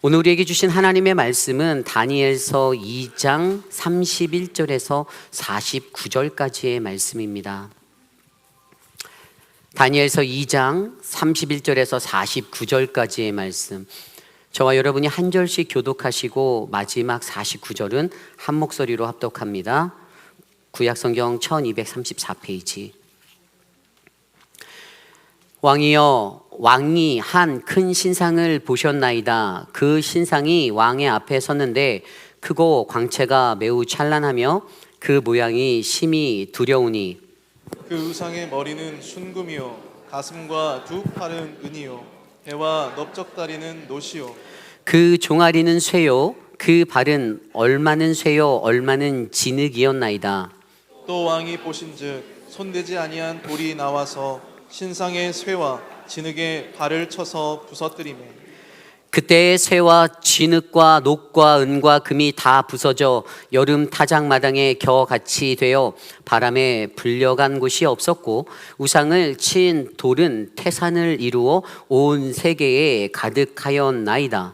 오늘 우리에게 주신 하나님의 말씀은 다니엘서 2장 31절에서 49절까지의 말씀입니다. 다니엘서 2장 31절에서 49절까지의 말씀, 저와 여러분이 한 절씩 교독하시고 마지막 49절은 한 목소리로 합독합니다. 구약성경 1234페이지. 왕이여, 왕이 한 큰 신상을 보셨나이다. 그 신상이 왕의 앞에 섰는데 크고 광채가 매우 찬란하며 그 모양이 심히 두려우니 그 우상의 머리는 순금이요 가슴과 두 팔은 은이요 배와 넓적다리는 노시요 그 종아리는 쇠요 그 발은 얼마는 쇠요 얼마는 진흙이었나이다. 또 왕이 보신즉 손대지 아니한 돌이 나와서 신상의 쇠와 진흙의 발을 쳐서 부서뜨리매 그때 쇠와 진흙과 녹과 은과 금이 다 부서져 여름 타작마당에 겨같이 되어 바람에 불려간 곳이 없었고 우상을 친 돌은 태산을 이루어 온 세계에 가득하였나이다.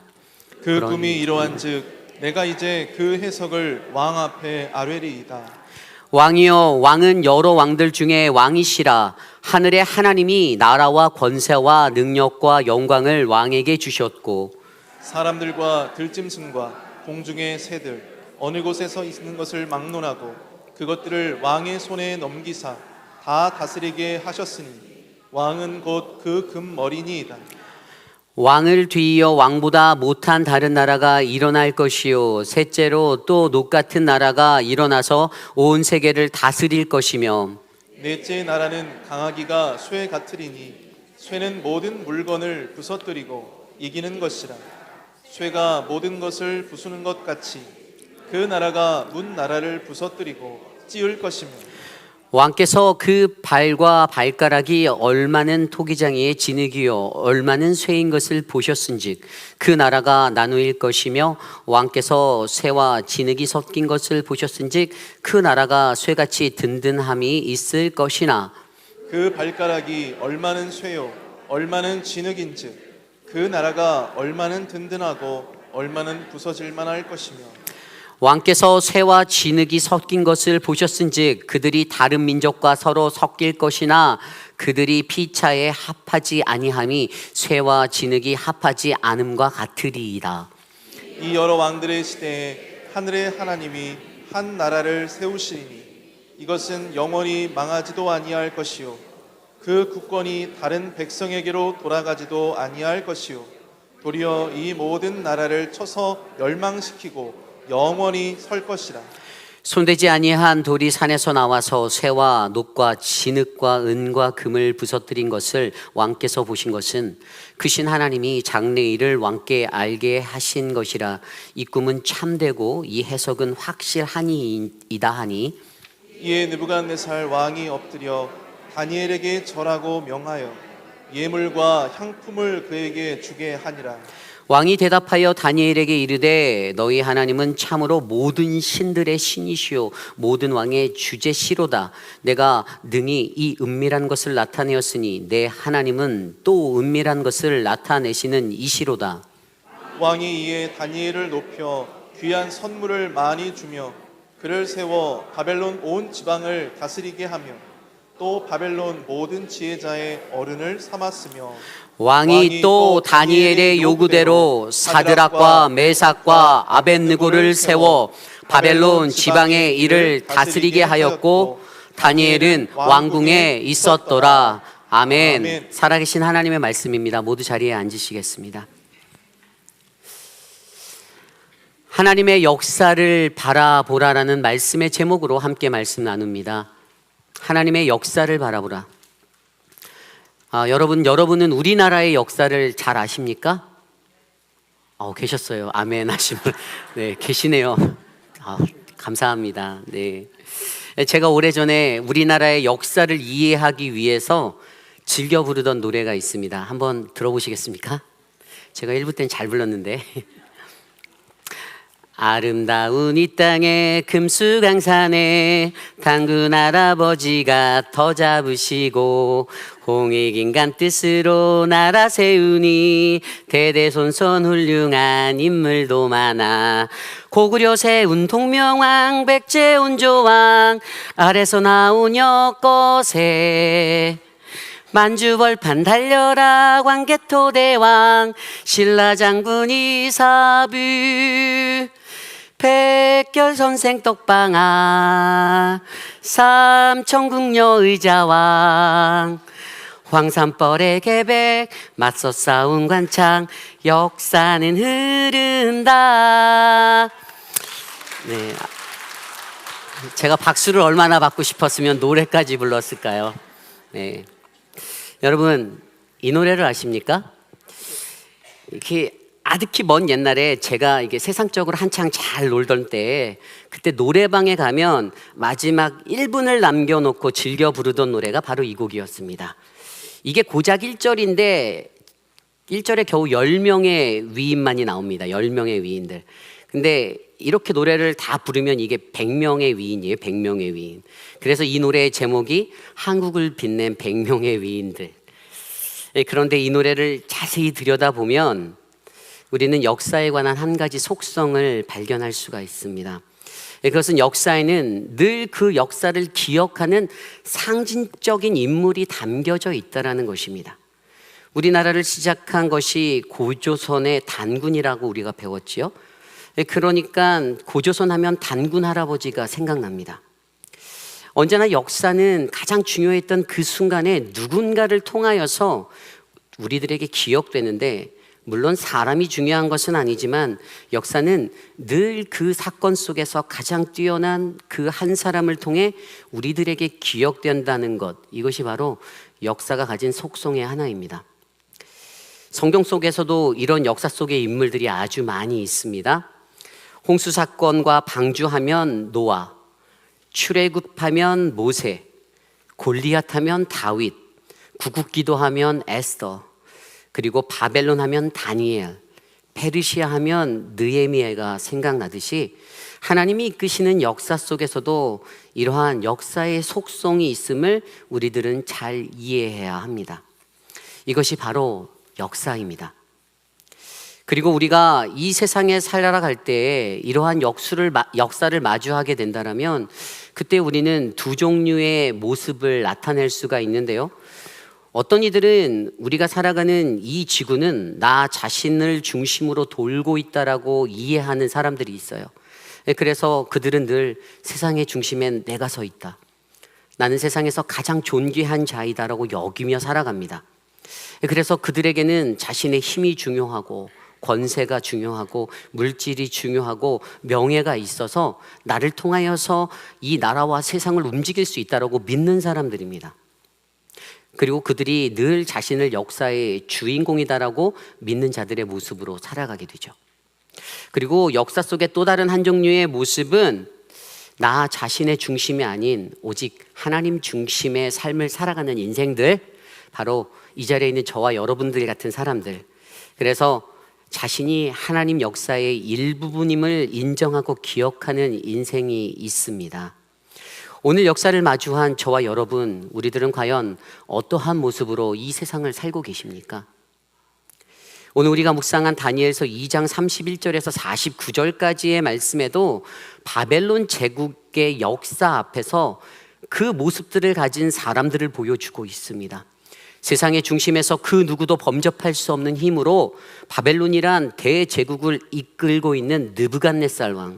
그 꿈이 이러한즉 내가 이제 그 해석을 왕 앞에 아뢰리이다. 왕이여, 왕은 여러 왕들 중에 왕이시라. 하늘의 하나님이 나라와 권세와 능력과 영광을 왕에게 주셨고 사람들과 들짐승과 공중의 새들 어느 곳에서 있는 것을 막론하고 그것들을 왕의 손에 넘기사 다 다스리게 하셨으니 왕은 곧 그 금머리니이다. 왕을 뒤이어 왕보다 못한 다른 나라가 일어날 것이요 셋째로 또 녹 같은 나라가 일어나서 온 세계를 다스릴 것이며 넷째 나라는 강하기가 쇠 같으리니 쇠는 모든 물건을 부서뜨리고 이기는 것이라. 쇠가 모든 것을 부수는 것 같이 그 나라가 문 나라를 부서뜨리고 찌을 것이며 왕께서 그 발과 발가락이 얼마는 토기장이의 진흙이요 얼마는 쇠인 것을 보셨은즉 그 나라가 나누일 것이며 왕께서 쇠와 진흙이 섞인 것을 보셨은즉 그 나라가 쇠같이 든든함이 있을 것이나 그 발가락이 얼마는 쇠요 얼마는 진흙인즉 그 나라가 얼마는 든든하고 얼마는 부서질 만할 것이며 왕께서 쇠와 진흙이 섞인 것을 보셨은즉 그들이 다른 민족과 서로 섞일 것이나 그들이 피차에 합하지 아니함이 쇠와 진흙이 합하지 않음과 같으리이다. 이 여러 왕들의 시대에 하늘의 하나님이 한 나라를 세우시리니 이것은 영원히 망하지도 아니할 것이요 그 국권이 다른 백성에게로 돌아가지도 아니할 것이요 도리어 이 모든 나라를 쳐서 멸망시키고 영원히 설 것이라. 손대지 아니한 돌이 산에서 나와서 쇠와 녹과 진흙과 은과 금을 부서뜨린 것을 왕께서 보신 것은 크신 하나님이 장래일을 왕께 알게 하신 것이라. 이 꿈은 참되고 이 해석은 확실하니이다 하니 이에 느부갓네살 왕이 엎드려 다니엘에게 절하고 명하여 예물과 향품을 그에게 주게 하니라. 왕이 대답하여 다니엘에게 이르되 너희 하나님은 참으로 모든 신들의 신이시요 모든 왕의 주제시로다. 내가 능히 이 은밀한 것을 나타내었으니 내 하나님은 또 은밀한 것을 나타내시는 이시로다. 왕이 이에 다니엘을 높여 귀한 선물을 많이 주며 그를 세워 바벨론 온 지방을 다스리게 하며 또 바벨론 모든 지혜자의 어른을 삼았으며 왕이 또 다니엘의 요구대로 사드락과 메삭과 아벳느고를 세워 바벨론 지방의 일을 다스리게 하였고 다니엘은 왕궁에 있었더라. 아멘. 살아계신 하나님의 말씀입니다. 모두 자리에 앉으시겠습니다. 하나님의 역사를 바라보라라는 말씀의 제목으로 함께 말씀 나눕니다. 하나님의 역사를 바라보라. 여러분은 우리나라의 역사를 잘 아십니까? 계셨어요. 아멘 하시면. 네, 계시네요. 감사합니다. 네. 제가 오래전에 우리나라의 역사를 이해하기 위해서 즐겨 부르던 노래가 있습니다. 한번 들어보시겠습니까? 제가 1부 때는 잘 불렀는데. 아름다운 이 땅에 금수강산에 당군 할아버지가 터 잡으시고 홍익인간 뜻으로 나라 세우니 대대손손 훌륭한 인물도 많아. 고구려 세운 동명왕 백제온 조왕 아래서 나온 여것에 만주벌판 달려라 광개토대왕 신라장군 이사부 백결선생 떡방아 삼천궁녀 의자왕 황산벌의 계백 맞서 싸운 관창 역사는 흐른다. 네, 제가 박수를 얼마나 받고 싶었으면 노래까지 불렀을까요? 네, 여러분 이 노래를 아십니까? 이렇게 아득히 먼 옛날에 제가 이게 세상적으로 한창 잘 놀던 때 그때 노래방에 가면 마지막 1분을 남겨놓고 즐겨 부르던 노래가 바로 이 곡이었습니다. 이게 고작 1절인데 1절에 겨우 10명의 위인만이 나옵니다. 10명의 위인들. 근데 이렇게 노래를 다 부르면 이게 100명의 위인이에요. 100명의 위인. 그래서 이 노래의 제목이 한국을 빛낸 100명의 위인들. 그런데 이 노래를 자세히 들여다보면 우리는 역사에 관한 한 가지 속성을 발견할 수가 있습니다. 그것은 역사에는 늘 그 역사를 기억하는 상징적인 인물이 담겨져 있다는 것입니다. 우리나라를 시작한 것이 고조선의 단군이라고 우리가 배웠지요. 그러니까 고조선 하면 단군 할아버지가 생각납니다. 언제나 역사는 가장 중요했던 그 순간에 누군가를 통하여서 우리들에게 기억되는데, 물론 사람이 중요한 것은 아니지만 역사는 늘 그 사건 속에서 가장 뛰어난 그 한 사람을 통해 우리들에게 기억된다는 것, 이것이 바로 역사가 가진 속성의 하나입니다. 성경 속에서도 이런 역사 속의 인물들이 아주 많이 있습니다. 홍수 사건과 방주하면 노아, 출애굽하면 모세, 골리앗 하면 다윗, 구국기도 하면 에스더, 그리고 바벨론 하면 다니엘, 페르시아 하면 느헤미야가 생각나듯이 하나님이 이끄시는 역사 속에서도 이러한 역사의 속성이 있음을 우리들은 잘 이해해야 합니다. 이것이 바로 역사입니다. 그리고 우리가 이 세상에 살아갈 때 이러한 역사를 마주하게 된다면 그때 우리는 두 종류의 모습을 나타낼 수가 있는데요. 어떤 이들은 우리가 살아가는 이 지구는 나 자신을 중심으로 돌고 있다라고 이해하는 사람들이 있어요. 그래서 그들은 늘 세상의 중심엔 내가 서 있다, 나는 세상에서 가장 존귀한 자이다라고 여기며 살아갑니다. 그래서 그들에게는 자신의 힘이 중요하고 권세가 중요하고 물질이 중요하고 명예가 있어서 나를 통하여서 이 나라와 세상을 움직일 수 있다라고 믿는 사람들입니다. 그리고 그들이 늘 자신을 역사의 주인공이다라고 믿는 자들의 모습으로 살아가게 되죠. 그리고 역사 속의 또 다른 한 종류의 모습은 나 자신의 중심이 아닌 오직 하나님 중심의 삶을 살아가는 인생들, 바로 이 자리에 있는 저와 여러분들 같은 사람들. 그래서 자신이 하나님 역사의 일부분임을 인정하고 기억하는 인생이 있습니다. 오늘 역사를 마주한 저와 여러분, 우리들은 과연 어떠한 모습으로 이 세상을 살고 계십니까? 오늘 우리가 묵상한 다니엘서 2장 31절에서 49절까지의 말씀에도 바벨론 제국의 역사 앞에서 그 모습들을 가진 사람들을 보여주고 있습니다. 세상의 중심에서 그 누구도 범접할 수 없는 힘으로 바벨론이란 대제국을 이끌고 있는 느부갓네살 왕,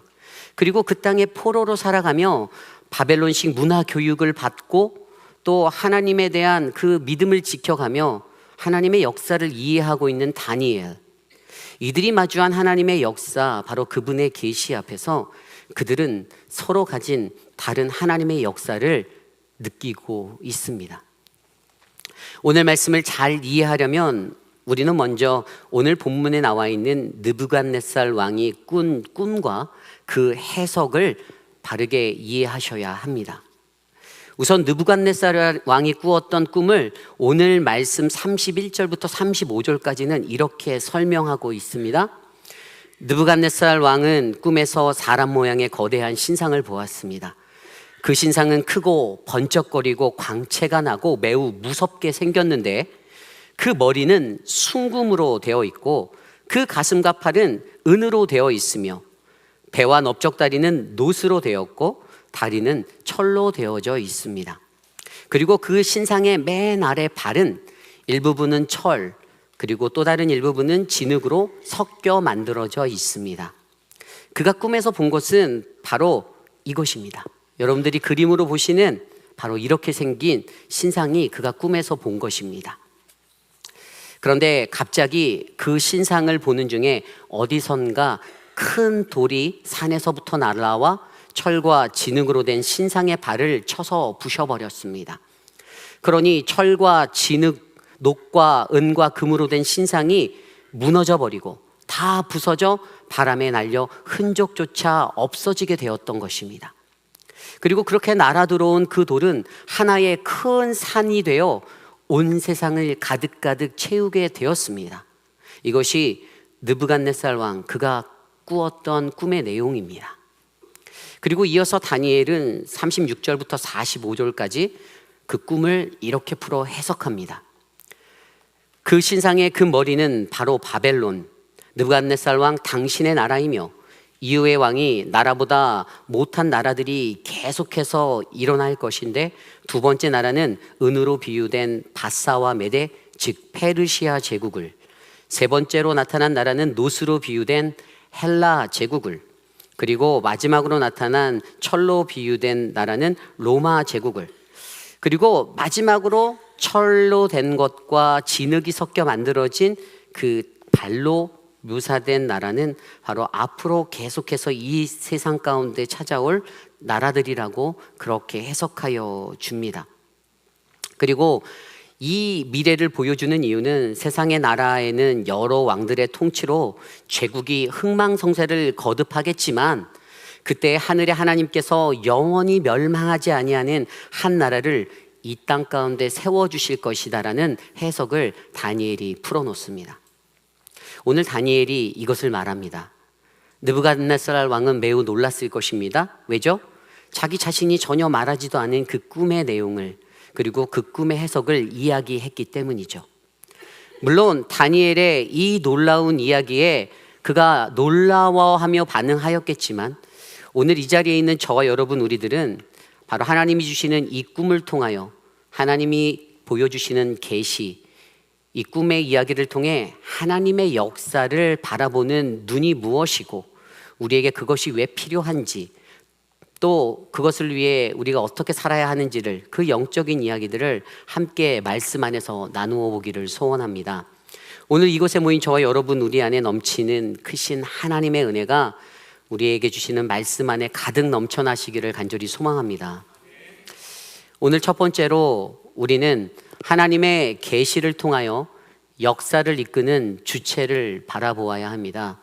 그리고 그 땅의 포로로 살아가며 바벨론식 문화 교육을 받고 또 하나님에 대한 그 믿음을 지켜가며 하나님의 역사를 이해하고 있는 다니엘, 이들이 마주한 하나님의 역사, 바로 그분의 계시 앞에서 그들은 서로 가진 다른 하나님의 역사를 느끼고 있습니다. 오늘 말씀을 잘 이해하려면 우리는 먼저 오늘 본문에 나와 있는 느부갓네살 왕이 꾼 꿈과 그 해석을 바르게 이해하셔야 합니다. 우선 느부갓네살 왕이 꾸었던 꿈을 오늘 말씀 31절부터 35절까지는 이렇게 설명하고 있습니다. 느부갓네살 왕은 꿈에서 사람 모양의 거대한 신상을 보았습니다. 그 신상은 크고 번쩍거리고 광채가 나고 매우 무섭게 생겼는데 그 머리는 순금으로 되어 있고 그 가슴과 팔은 은으로 되어 있으며 배와 넓적다리는 노스로 되었고 다리는 철로 되어져 있습니다. 그리고 그 신상의 맨 아래 발은 일부분은 철, 그리고 또 다른 일부분은 진흙으로 섞여 만들어져 있습니다. 그가 꿈에서 본 것은 바로 이것입니다. 여러분들이 그림으로 보시는 바로 이렇게 생긴 신상이 그가 꿈에서 본 것입니다. 그런데 갑자기 그 신상을 보는 중에 어디선가 큰 돌이 산에서부터 날아와 철과 진흙으로 된 신상의 발을 쳐서 부셔버렸습니다. 그러니 철과 진흙, 녹과 은과 금으로 된 신상이 무너져 버리고 다 부서져 바람에 날려 흔적조차 없어지게 되었던 것입니다. 그리고 그렇게 날아 들어온 그 돌은 하나의 큰 산이 되어 온 세상을 가득가득 채우게 되었습니다. 이것이 느부갓네살 왕 그가 꾸었던 꿈의 내용입니다. 그리고 이어서 다니엘은 36절부터 45절까지 그 꿈을 이렇게 풀어 해석합니다. 그 신상의 그 머리는 바로 바벨론, 느부갓네살 왕 당신의 나라이며 이후의 왕이 나라보다 못한 나라들이 계속해서 일어날 것인데 두 번째 나라는 은으로 비유된 바사와 메데, 즉 페르시아 제국을, 세 번째로 나타난 나라는 노스로 비유된 헬라 제국을, 그리고 마지막으로 나타난 철로 비유된 나라는 로마 제국을, 그리고 마지막으로 철로 된 것과 진흙이 섞여 만들어진 그 발로 묘사된 나라는 바로 앞으로 계속해서 이 세상 가운데 찾아올 나라들이라고 그렇게 해석하여 줍니다. 그리고 이 미래를 보여주는 이유는 세상의 나라에는 여러 왕들의 통치로 제국이 흥망성쇠를 거듭하겠지만 그때 하늘의 하나님께서 영원히 멸망하지 아니하는 한 나라를 이 땅 가운데 세워주실 것이다라는 해석을 다니엘이 풀어놓습니다. 오늘 다니엘이 이것을 말합니다. 느부갓네살 왕은 매우 놀랐을 것입니다. 왜죠? 자기 자신이 전혀 말하지도 않은 그 꿈의 내용을, 그리고 그 꿈의 해석을 이야기했기 때문이죠. 물론 다니엘의 이 놀라운 이야기에 그가 놀라워하며 반응하였겠지만 오늘 이 자리에 있는 저와 여러분 우리들은 바로 하나님이 주시는 이 꿈을 통하여 하나님이 보여주시는 계시, 이 꿈의 이야기를 통해 하나님의 역사를 바라보는 눈이 무엇이고 우리에게 그것이 왜 필요한지, 또 그것을 위해 우리가 어떻게 살아야 하는지를, 그 영적인 이야기들을 함께 말씀 안에서 나누어 보기를 소원합니다. 오늘 이곳에 모인 저와 여러분 우리 안에 넘치는 크신 하나님의 은혜가 우리에게 주시는 말씀 안에 가득 넘쳐나시기를 간절히 소망합니다. 오늘 첫 번째로 우리는 하나님의 계시를 통하여 역사를 이끄는 주체를 바라보아야 합니다.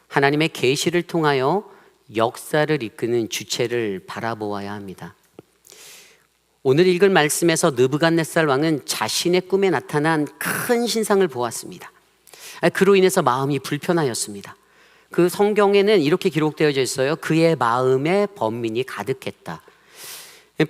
하나님의 계시를 통하여 역사를 이끄는 주체를 바라보아야 합니다. 오늘 읽을 말씀에서 느부갓네살 왕은 자신의 꿈에 나타난 큰 신상을 보았습니다. 그로 인해서 마음이 불편하였습니다. 그 성경에는 이렇게 기록되어져 있어요. 그의 마음에 번민이 가득했다.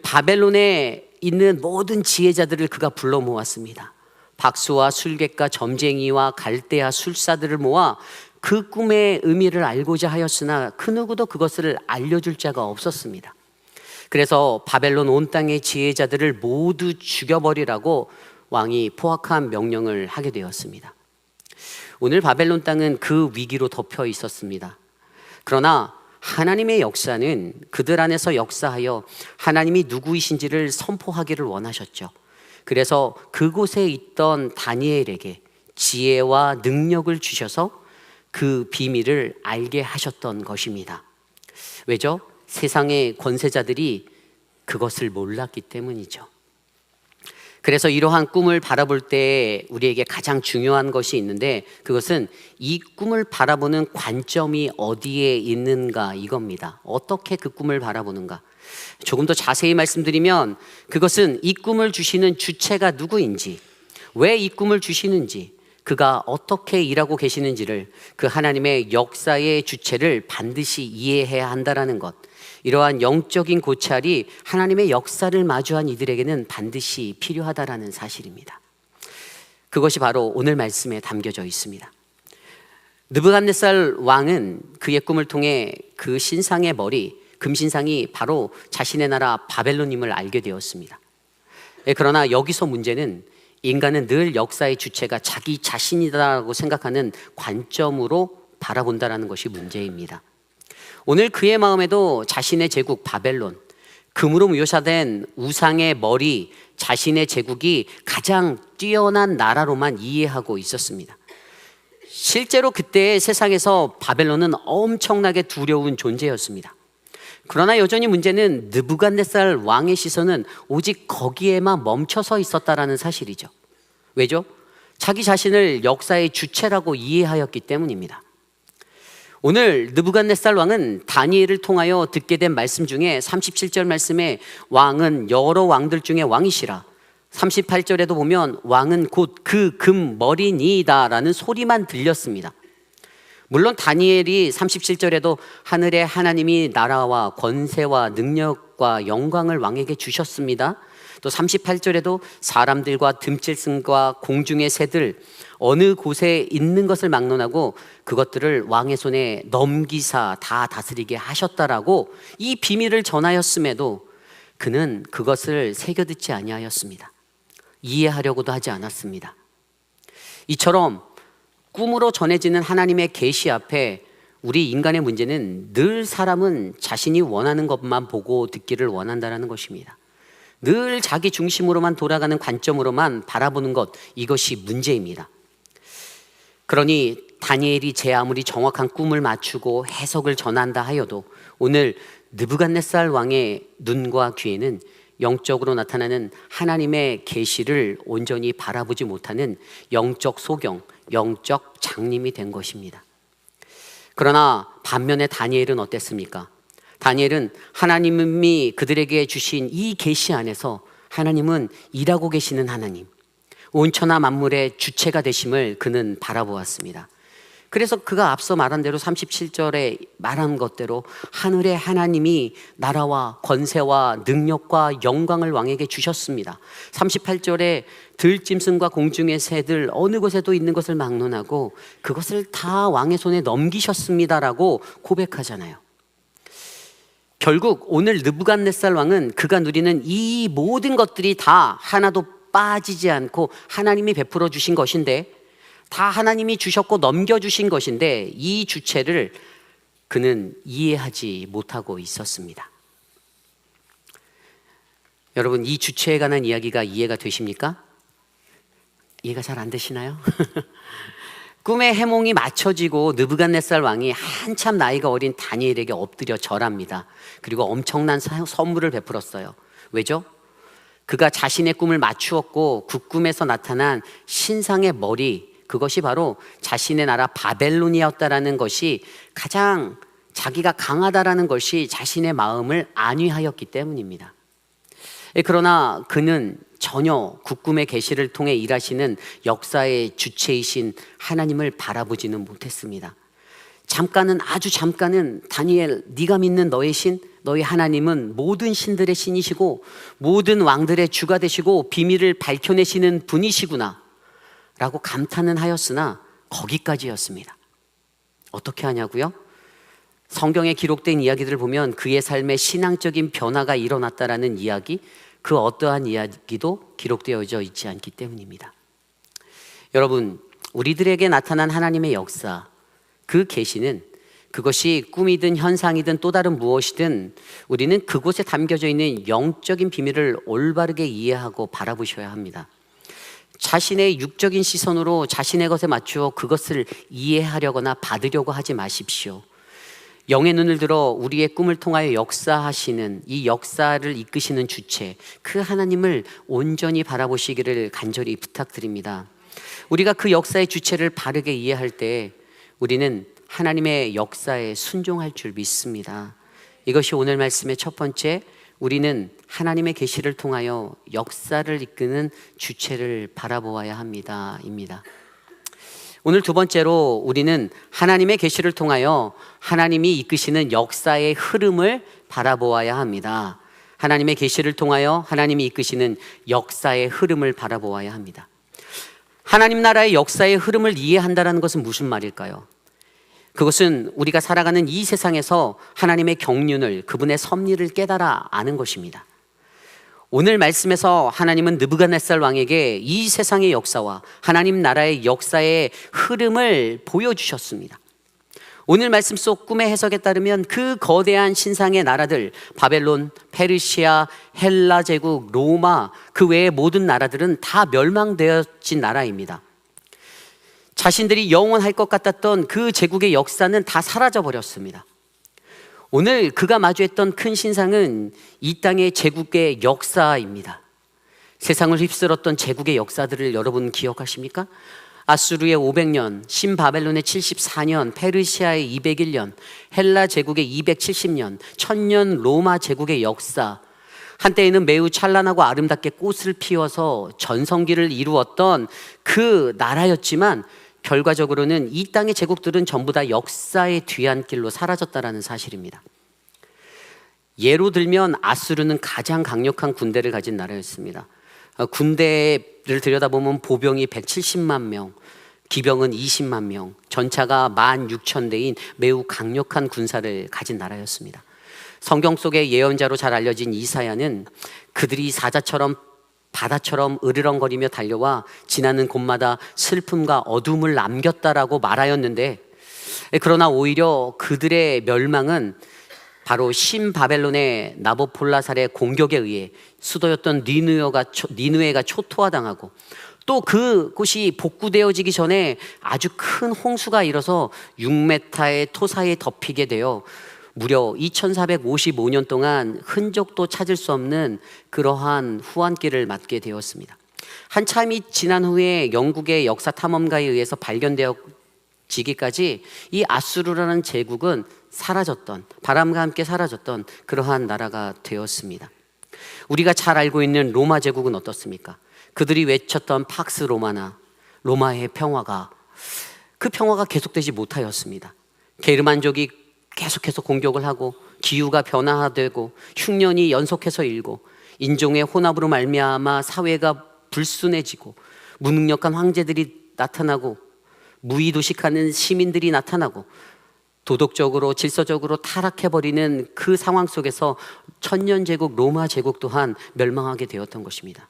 바벨론에 있는 모든 지혜자들을 그가 불러 모았습니다. 박수와 술객과 점쟁이와 갈대아 술사들을 모아 그 꿈의 의미를 알고자 하였으나 그 누구도 그것을 알려줄 자가 없었습니다. 그래서 바벨론 온 땅의 지혜자들을 모두 죽여버리라고 왕이 포악한 명령을 하게 되었습니다. 오늘 바벨론 땅은 그 위기로 덮여 있었습니다. 그러나 하나님의 역사는 그들 안에서 역사하여 하나님이 누구이신지를 선포하기를 원하셨죠. 그래서 그곳에 있던 다니엘에게 지혜와 능력을 주셔서 그 비밀을 알게 하셨던 것입니다. 왜죠? 세상의 권세자들이 그것을 몰랐기 때문이죠. 그래서 이러한 꿈을 바라볼 때 우리에게 가장 중요한 것이 있는데 그것은 이 꿈을 바라보는 관점이 어디에 있는가 이겁니다. 어떻게 그 꿈을 바라보는가. 조금 더 자세히 말씀드리면 그것은 이 꿈을 주시는 주체가 누구인지, 왜 이 꿈을 주시는지, 그가 어떻게 일하고 계시는지를, 그 하나님의 역사의 주체를 반드시 이해해야 한다라는 것, 이러한 영적인 고찰이 하나님의 역사를 마주한 이들에게는 반드시 필요하다라는 사실입니다. 그것이 바로 오늘 말씀에 담겨져 있습니다. 느부갓네살 왕은 그의 꿈을 통해 그 신상의 머리, 금신상이 바로 자신의 나라 바벨론임을 알게 되었습니다. 그러나 여기서 문제는 인간은 늘 역사의 주체가 자기 자신이다라고 생각하는 관점으로 바라본다는 것이 문제입니다. 오늘 그의 마음에도 자신의 제국 바벨론, 금으로 묘사된 우상의 머리, 자신의 제국이 가장 뛰어난 나라로만 이해하고 있었습니다. 실제로 그때의 세상에서 바벨론은 엄청나게 두려운 존재였습니다. 그러나 여전히 문제는 느부갓네살 왕의 시선은 오직 거기에만 멈춰서 있었다라는 사실이죠. 왜죠? 자기 자신을 역사의 주체라고 이해하였기 때문입니다. 오늘 느부갓네살 왕은 다니엘을 통하여 듣게 된 말씀 중에 37절 말씀에 왕은 여러 왕들 중에 왕이시라, 38절에도 보면 왕은 곧 그 금머리니이다 라는 소리만 들렸습니다. 물론 다니엘이 37절에도 하늘의 하나님이 나라와 권세와 능력과 영광을 왕에게 주셨습니다. 또 38절에도 사람들과 듬질승과 공중의 새들 어느 곳에 있는 것을 막론하고 그것들을 왕의 손에 넘기사 다 다스리게 하셨다라고 이 비밀을 전하였음에도 그는 그것을 새겨듣지 아니하였습니다. 이해하려고도 하지 않았습니다. 이처럼 꿈으로 전해지는 하나님의 계시 앞에 우리 인간의 문제는 늘 사람은 자신이 원하는 것만 보고 듣기를 원한다는 것입니다. 늘 자기 중심으로만 돌아가는 관점으로만 바라보는 것, 이것이 문제입니다. 그러니 다니엘이 제 아무리 정확한 꿈을 맞추고 해석을 전한다 하여도 오늘 느부갓네살 왕의 눈과 귀에는 영적으로 나타나는 하나님의 계시를 온전히 바라보지 못하는 영적 소경, 영적 장님이 된 것입니다. 그러나 반면에 다니엘은 어땠습니까? 다니엘은 하나님이 그들에게 주신 이 계시 안에서 하나님은 일하고 계시는 하나님, 온천하 만물의 주체가 되심을 그는 바라보았습니다. 그래서 그가 앞서 말한 대로 37절에 말한 것대로 하늘의 하나님이 나라와 권세와 능력과 영광을 왕에게 주셨습니다. 38절에 들짐승과 공중의 새들 어느 곳에도 있는 것을 막론하고 그것을 다 왕의 손에 넘기셨습니다라고 고백하잖아요. 결국 오늘 느부갓네살 왕은 그가 누리는 이 모든 것들이 다 하나도 빠지지 않고 하나님이 베풀어 주신 것인데, 다 하나님이 주셨고 넘겨주신 것인데 이 주체를 그는 이해하지 못하고 있었습니다. 여러분, 이 주체에 관한 이야기가 이해가 되십니까? 이해가 잘 안 되시나요? 꿈의 해몽이 맞춰지고 느부갓네살 왕이 한참 나이가 어린 다니엘에게 엎드려 절합니다. 그리고 엄청난 선물을 베풀었어요. 왜죠? 그가 자신의 꿈을 맞추었고 그 꿈에서 나타난 신상의 머리, 그것이 바로 자신의 나라 바벨론이었다라는 것이 가장 자기가 강하다라는 것이 자신의 마음을 안위하였기 때문입니다. 그러나 그는 전혀 그 꿈의 계시를 통해 일하시는 역사의 주체이신 하나님을 바라보지는 못했습니다. 잠깐은, 아주 잠깐은 다니엘, 네가 믿는 너의 신, 너희 하나님은 모든 신들의 신이시고 모든 왕들의 주가 되시고 비밀을 밝혀내시는 분이시구나 라고 감탄은 하였으나 거기까지였습니다. 어떻게 하냐고요? 성경에 기록된 이야기들을 보면 그의 삶에 신앙적인 변화가 일어났다라는 이야기, 그 어떠한 이야기도 기록되어져 있지 않기 때문입니다. 여러분, 우리들에게 나타난 하나님의 역사, 그 계시는 그것이 꿈이든 현상이든 또 다른 무엇이든 우리는 그곳에 담겨져 있는 영적인 비밀을 올바르게 이해하고 바라보셔야 합니다. 자신의 육적인 시선으로 자신의 것에 맞추어 그것을 이해하려거나 받으려고 하지 마십시오. 영의 눈을 들어 우리의 꿈을 통하여 역사하시는, 이 역사를 이끄시는 주체, 그 하나님을 온전히 바라보시기를 간절히 부탁드립니다. 우리가 그 역사의 주체를 바르게 이해할 때 우리는 하나님의 역사에 순종할 줄 믿습니다. 이것이 오늘 말씀의 첫 번째, 우리는 하나님의 계시를 통하여 역사를 이끄는 주체를 바라보아야 합니다. 입니다. 오늘 두 번째로 우리는 하나님의 계시를 통하여 하나님이 이끄시는 역사의 흐름을 바라보아야 합니다. 하나님의 계시를 통하여 하나님이 이끄시는 역사의 흐름을 바라보아야 합니다. 하나님 나라의 역사의 흐름을 이해한다는 것은 무슨 말일까요? 그것은 우리가 살아가는 이 세상에서 하나님의 경륜을, 그분의 섭리를 깨달아 아는 것입니다. 오늘 말씀에서 하나님은 느부갓네살 왕에게 이 세상의 역사와 하나님 나라의 역사의 흐름을 보여주셨습니다. 오늘 말씀 속 꿈의 해석에 따르면 그 거대한 신상의 나라들, 바벨론, 페르시아, 헬라 제국, 로마, 그 외의 모든 나라들은 다 멸망되어진 나라입니다. 자신들이 영원할 것 같았던 그 제국의 역사는 다 사라져 버렸습니다. 오늘 그가 마주했던 큰 신상은 이 땅의 제국의 역사입니다. 세상을 휩쓸었던 제국의 역사들을 여러분 기억하십니까? 아수르의 500년, 신바벨론의 74년, 페르시아의 201년, 헬라 제국의 270년, 1000년 로마 제국의 역사. 한때에는 매우 찬란하고 아름답게 꽃을 피워서 전성기를 이루었던 그 나라였지만 결과적으로는 이 땅의 제국들은 전부 다 역사의 뒤안길로 사라졌다는 사실입니다. 예로 들면 아수르는 가장 강력한 군대를 가진 나라였습니다. 군대를 들여다보면 보병이 170만 명, 기병은 20만 명, 전차가 16,000대인 매우 강력한 군사를 가진 나라였습니다. 성경 속의 예언자로 잘 알려진 이사야는 그들이 사자처럼 바다처럼 으르렁거리며 달려와 지나는 곳마다 슬픔과 어둠을 남겼다라고 말하였는데, 그러나 오히려 그들의 멸망은 바로 신바벨론의 나보폴라살의 공격에 의해 수도였던 니느웨가 초토화당하고, 또 그곳이 복구되어지기 전에 아주 큰 홍수가 일어서 6m의 토사에 덮이게 되어 무려 2455년 동안 흔적도 찾을 수 없는 그러한 후한기를 맞게 되었습니다. 한참이 지난 후에 영국의 역사 탐험가에 의해서 발견되어지기까지 이 아수르라는 제국은 사라졌던, 바람과 함께 사라졌던 그러한 나라가 되었습니다. 우리가 잘 알고 있는 로마 제국은 어떻습니까? 그들이 외쳤던 팍스 로마나, 로마의 평화가, 그 평화가 계속되지 못하였습니다. 게르만족이 계속해서 공격을 하고 기후가 변화되고 흉년이 연속해서 일고 인종의 혼합으로 말미암아 사회가 불순해지고 무능력한 황제들이 나타나고 무의도식하는 시민들이 나타나고 도덕적으로 질서적으로 타락해버리는 그 상황 속에서 천년제국 로마 제국 또한 멸망하게 되었던 것입니다.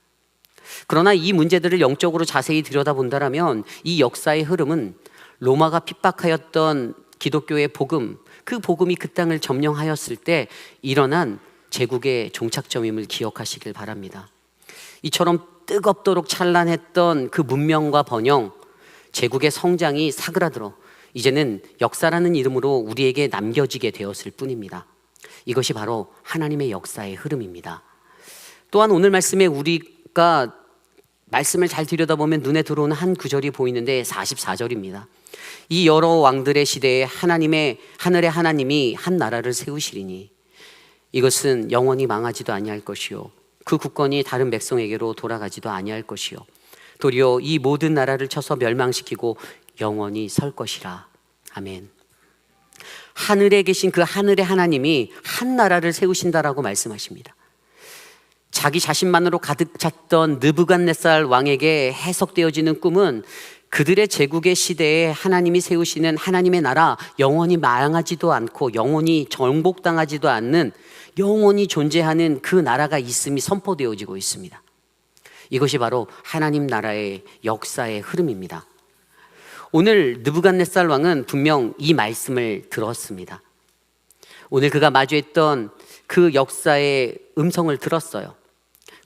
그러나 이 문제들을 영적으로 자세히 들여다본다면 이 역사의 흐름은 로마가 핍박하였던 기독교의 복음, 그 복음이 그 땅을 점령하였을 때 일어난 제국의 종착점임을 기억하시길 바랍니다. 이처럼 뜨겁도록 찬란했던 그 문명과 번영, 제국의 성장이 사그라들어 이제는 역사라는 이름으로 우리에게 남겨지게 되었을 뿐입니다. 이것이 바로 하나님의 역사의 흐름입니다. 또한 오늘 말씀에 우리가 말씀을 잘 들여다보면 눈에 들어오는 한 구절이 보이는데 44절입니다. 이 여러 왕들의 시대에 하늘의 하나님이 한 나라를 세우시리니 이것은 영원히 망하지도 아니할 것이요 그 국권이 다른 백성에게로 돌아가지도 아니할 것이요 도리어 이 모든 나라를 쳐서 멸망시키고 영원히 설 것이라. 아멘. 하늘에 계신 그 하늘의 하나님이 한 나라를 세우신다라고 말씀하십니다. 자기 자신만으로 가득 찼던 느부갓네살 왕에게 해석되어지는 꿈은 그들의 제국의 시대에 하나님이 세우시는 하나님의 나라, 영원히 망하지도 않고 영원히 정복당하지도 않는 영원히 존재하는 그 나라가 있음이 선포되어지고 있습니다. 이것이 바로 하나님 나라의 역사의 흐름입니다. 오늘 느부갓네살 왕은 분명 이 말씀을 들었습니다. 오늘 그가 마주했던 그 역사의 음성을 들었어요.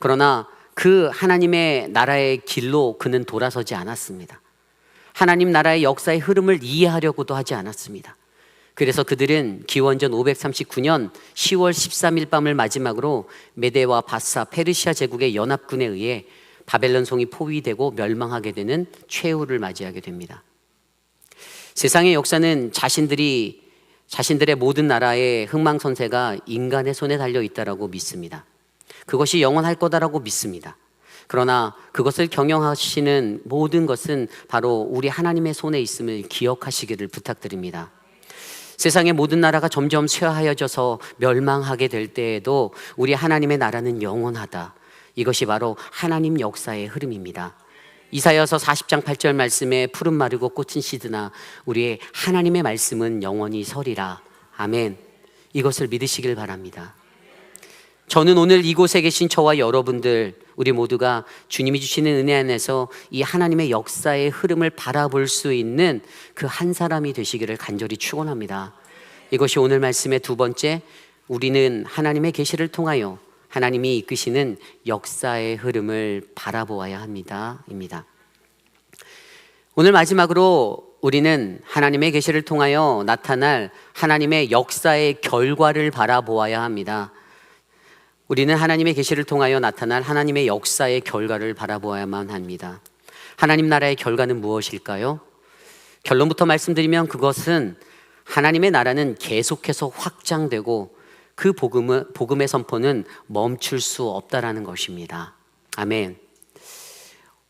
그러나 그 하나님의 나라의 길로 그는 돌아서지 않았습니다. 하나님 나라의 역사의 흐름을 이해하려고도 하지 않았습니다. 그래서 그들은 기원전 539년 10월 13일 밤을 마지막으로 메데와 바사 페르시아 제국의 연합군에 의해 바벨론 성이 포위되고 멸망하게 되는 최후를 맞이하게 됩니다. 세상의 역사는 자신들의 모든 나라의 흥망선쇠가 인간의 손에 달려 있다라고 믿습니다. 그것이 영원할 거다라고 믿습니다. 그러나 그것을 경영하시는 모든 것은 바로 우리 하나님의 손에 있음을 기억하시기를 부탁드립니다. 세상의 모든 나라가 점점 쇠하여져서 멸망하게 될 때에도 우리 하나님의 나라는 영원하다. 이것이 바로 하나님 역사의 흐름입니다. 이사야서 40장 8절 말씀에 푸른 마르고 꽃은 시드나 우리의 하나님의 말씀은 영원히 서리라. 아멘. 이것을 믿으시길 바랍니다. 저는 오늘 이곳에 계신 저와 여러분들, 우리 모두가 주님이 주시는 은혜 안에서 이 하나님의 역사의 흐름을 바라볼 수 있는 그 한 사람이 되시기를 간절히 축원합니다. 이것이 오늘 말씀의 두 번째, 우리는 하나님의 계시를 통하여 하나님이 이끄시는 역사의 흐름을 바라보아야 합니다.입니다. 오늘 마지막으로 우리는 하나님의 계시를 통하여 나타날 하나님의 역사의 결과를 바라보아야 합니다. 우리는 하나님의 계시를 통하여 나타날 하나님의 역사의 결과를 바라보아야만 합니다. 하나님 나라의 결과는 무엇일까요? 결론부터 말씀드리면 그것은 하나님의 나라는 계속해서 확장되고 그 복음의 선포는 멈출 수 없다라는 것입니다. 아멘.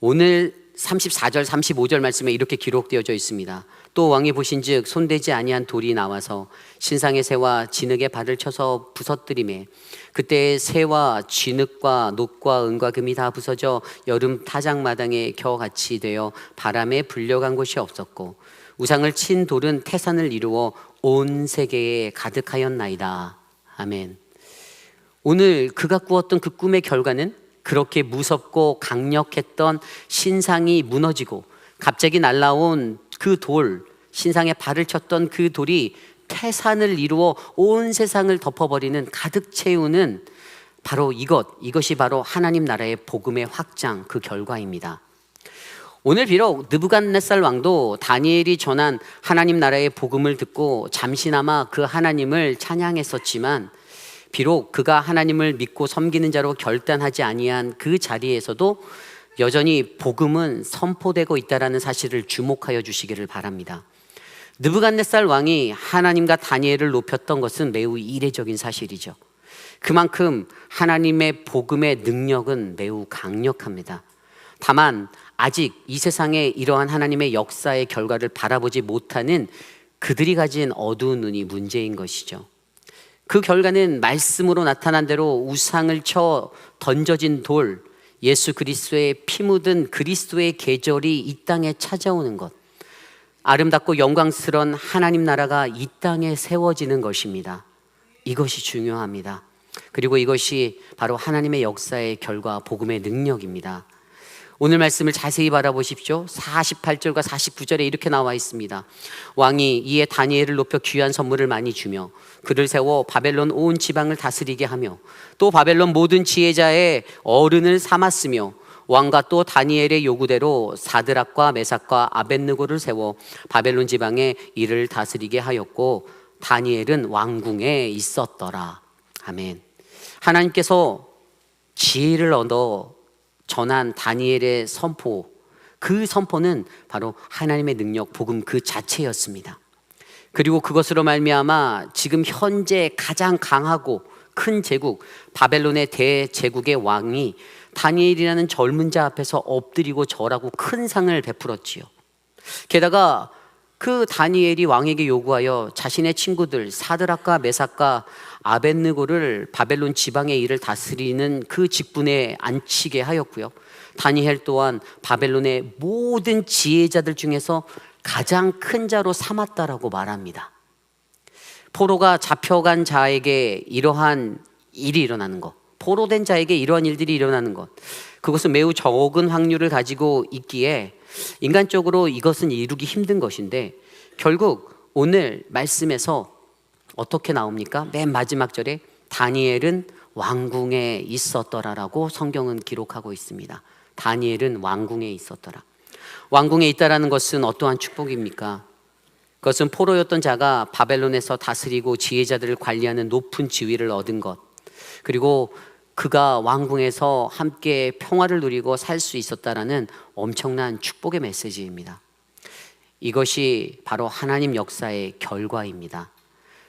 오늘 34절 35절 말씀에 이렇게 기록되어져 있습니다. 또 왕이 보신즉 손대지 아니한 돌이 나와서 신상의 새와 진흙의 발을 쳐서 부서뜨리매 그때 새와 진흙과 녹과 은과 금이 다 부서져 여름 타작마당에 겨같이 되어 바람에 불려간 곳이 없었고 우상을 친 돌은 태산을 이루어 온 세계에 가득하였나이다. 아멘. 오늘 그가 꾸었던 그 꿈의 결과는 그렇게 무섭고 강력했던 신상이 무너지고 갑자기 날아온 그 돌, 신상에 발을 쳤던 그 돌이 태산을 이루어 온 세상을 덮어버리는, 가득 채우는 바로 이것이 바로 하나님 나라의 복음의 확장, 그 결과입니다. 오늘 비록 느부갓네살 왕도 다니엘이 전한 하나님 나라의 복음을 듣고 잠시나마 그 하나님을 찬양했었지만 비록 그가 하나님을 믿고 섬기는 자로 결단하지 아니한 그 자리에서도 여전히 복음은 선포되고 있다는 사실을 주목하여 주시기를 바랍니다. 느부갓네살 왕이 하나님과 다니엘을 높였던 것은 매우 이례적인 사실이죠. 그만큼 하나님의 복음의 능력은 매우 강력합니다. 다만 아직 이 세상에 이러한 하나님의 역사의 결과를 바라보지 못하는 그들이 가진 어두운 눈이 문제인 것이죠. 그 결과는 말씀으로 나타난 대로 우상을 쳐 던져진 돌, 예수 그리스도의 피 묻은 그리스도의 계절이 이 땅에 찾아오는 것, 아름답고 영광스러운 하나님 나라가 이 땅에 세워지는 것입니다. 이것이 중요합니다. 그리고 이것이 바로 하나님의 역사의 결과, 복음의 능력입니다. 오늘 말씀을 자세히 바라보십시오. 48절과 49절에 이렇게 나와 있습니다. 왕이 이에 다니엘을 높여 귀한 선물을 많이 주며 그를 세워 바벨론 온 지방을 다스리게 하며 또 바벨론 모든 지혜자의 어른을 삼았으며 왕과 또 다니엘의 요구대로 사드락과 메삭과 아벳느고를 세워 바벨론 지방에 이를 다스리게 하였고 다니엘은 왕궁에 있었더라. 아멘. 하나님께서 지혜를 얻어 전한 다니엘의 선포, 그 선포는 바로 하나님의 능력, 복음 그 자체였습니다. 그리고 그것으로 말미암아 지금 현재 가장 강하고 큰 제국 바벨론의 대제국의 왕이 다니엘이라는 젊은 자 앞에서 엎드리고 절하고 큰 상을 베풀었지요. 게다가 그 다니엘이 왕에게 요구하여 자신의 친구들 사드락과 메삭과 아벳느고를 바벨론 지방의 일을 다스리는 그 직분에 앉히게 하였고요. 다니엘 또한 바벨론의 모든 지혜자들 중에서 가장 큰 자로 삼았다라고 말합니다. 포로가 잡혀간 자에게 이러한 일이 일어나는 것, 포로된 자에게 이러한 일들이 일어나는 것, 그것은 매우 적은 확률을 가지고 있기에 인간적으로 이것은 이루기 힘든 것인데 결국 오늘 말씀에서 어떻게 나옵니까? 맨 마지막 절에 다니엘은 왕궁에 있었더라라고 성경은 기록하고 있습니다. 다니엘은 왕궁에 있었더라. 왕궁에 있다라는 것은 어떠한 축복입니까? 그것은 포로였던 자가 바벨론에서 다스리고 지혜자들을 관리하는 높은 지위를 얻은 것, 그리고 그가 왕궁에서 함께 평화를 누리고 살 수 있었다라는 엄청난 축복의 메시지입니다. 이것이 바로 하나님 역사의 결과입니다.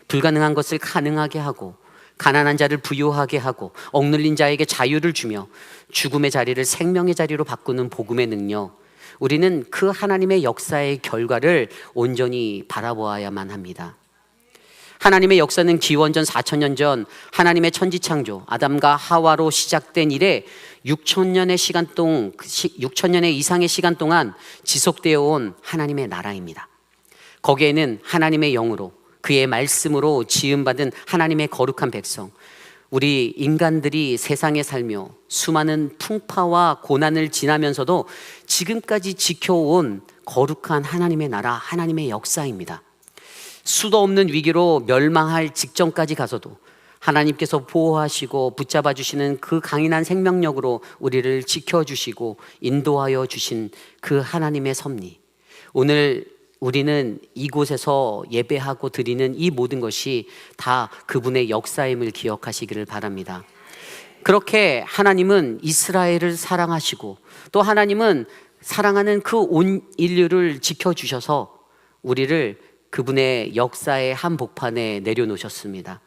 불가능한 것을 가능하게 하고 가난한 자를 부유하게 하고 억눌린 자에게 자유를 주며 죽음의 자리를 생명의 자리로 바꾸는 복음의 능력, 우리는 그 하나님의 역사의 결과를 온전히 바라보아야만 합니다. 하나님의 역사는 기원전 4,000년 전 하나님의 천지창조 아담과 하와로 시작된 이래 6,000년의 이상의 시간 동안 지속되어 온 하나님의 나라입니다. 거기에는 하나님의 영으로 그의 말씀으로 지음받은 하나님의 거룩한 백성, 우리 인간들이 세상에 살며 수많은 풍파와 고난을 지나면서도 지금까지 지켜온 거룩한 하나님의 나라, 하나님의 역사입니다. 수도 없는 위기로 멸망할 직전까지 가서도 하나님께서 보호하시고 붙잡아 주시는 그 강인한 생명력으로 우리를 지켜주시고 인도하여 주신 그 하나님의 섭리, 오늘 우리는 이곳에서 예배하고 드리는 이 모든 것이 다 그분의 역사임을 기억하시기를 바랍니다. 그렇게 하나님은 이스라엘을 사랑하시고 또 하나님은 사랑하는 그 온 인류를 지켜주셔서 우리를 그분의 역사의 한복판에 내려놓으셨습니다.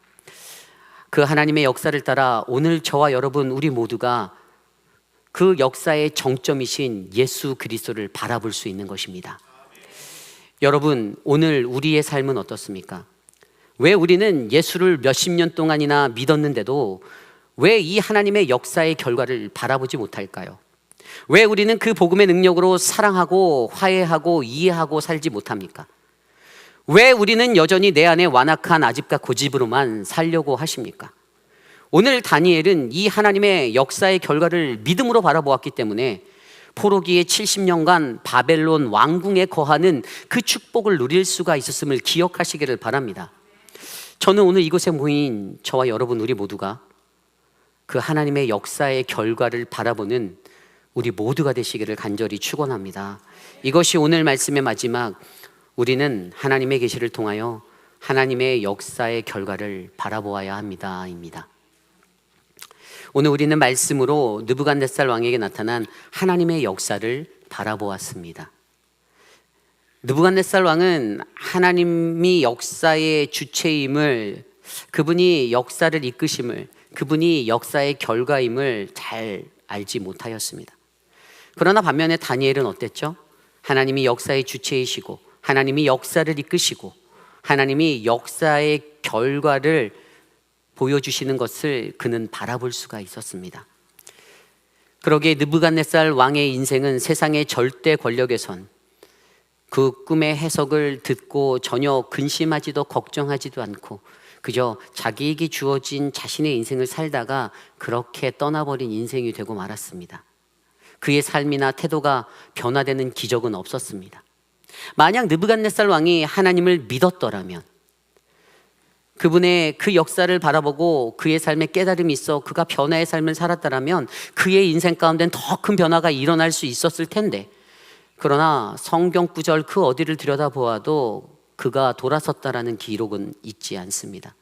그 하나님의 역사를 따라 오늘 저와 여러분 우리 모두가 그 역사의 정점이신 예수 그리스도를 바라볼 수 있는 것입니다. 여러분, 오늘 우리의 삶은 어떻습니까? 왜 우리는 예수를 몇십 년 동안이나 믿었는데도 왜 이 하나님의 역사의 결과를 바라보지 못할까요? 왜 우리는 그 복음의 능력으로 사랑하고 화해하고 이해하고 살지 못합니까? 왜 우리는 여전히 내 안에 완악한 아집과 고집으로만 살려고 하십니까? 오늘 다니엘은 이 하나님의 역사의 결과를 믿음으로 바라보았기 때문에 포로기의 70년간 바벨론 왕궁에 거하는 그 축복을 누릴 수가 있었음을 기억하시기를 바랍니다. 저는 오늘 이곳에 모인 저와 여러분 우리 모두가 그 하나님의 역사의 결과를 바라보는 우리 모두가 되시기를 간절히 축원합니다. 이것이 오늘 말씀의 마지막, 우리는 하나님의 계시를 통하여 하나님의 역사의 결과를 바라보아야 합니다.입니다. 오늘 우리는 말씀으로 느부갓네살 왕에게 나타난 하나님의 역사를 바라보았습니다. 느부갓네살 왕은 하나님이 역사의 주체임을, 그분이 역사를 이끄심을, 그분이 역사의 결과임을 잘 알지 못하였습니다. 그러나 반면에 다니엘은 어땠죠? 하나님이 역사의 주체이시고 하나님이 역사를 이끄시고 하나님이 역사의 결과를 보여주시는 것을 그는 바라볼 수가 있었습니다. 그러기에 느부갓네살 왕의 인생은 세상의 절대 권력에선 그 꿈의 해석을 듣고 전혀 근심하지도 걱정하지도 않고 그저 자기에게 주어진 자신의 인생을 살다가 그렇게 떠나버린 인생이 되고 말았습니다. 그의 삶이나 태도가 변화되는 기적은 없었습니다. 만약 느부갓네살 왕이 하나님을 믿었더라면, 그분의 그 역사를 바라보고 그의 삶에 깨달음이 있어 그가 변화의 삶을 살았다면 그의 인생 가운데는 더 큰 변화가 일어날 수 있었을 텐데, 그러나 성경 구절 그 어디를 들여다보아도 그가 돌아섰다라는 기록은 있지 않습니다.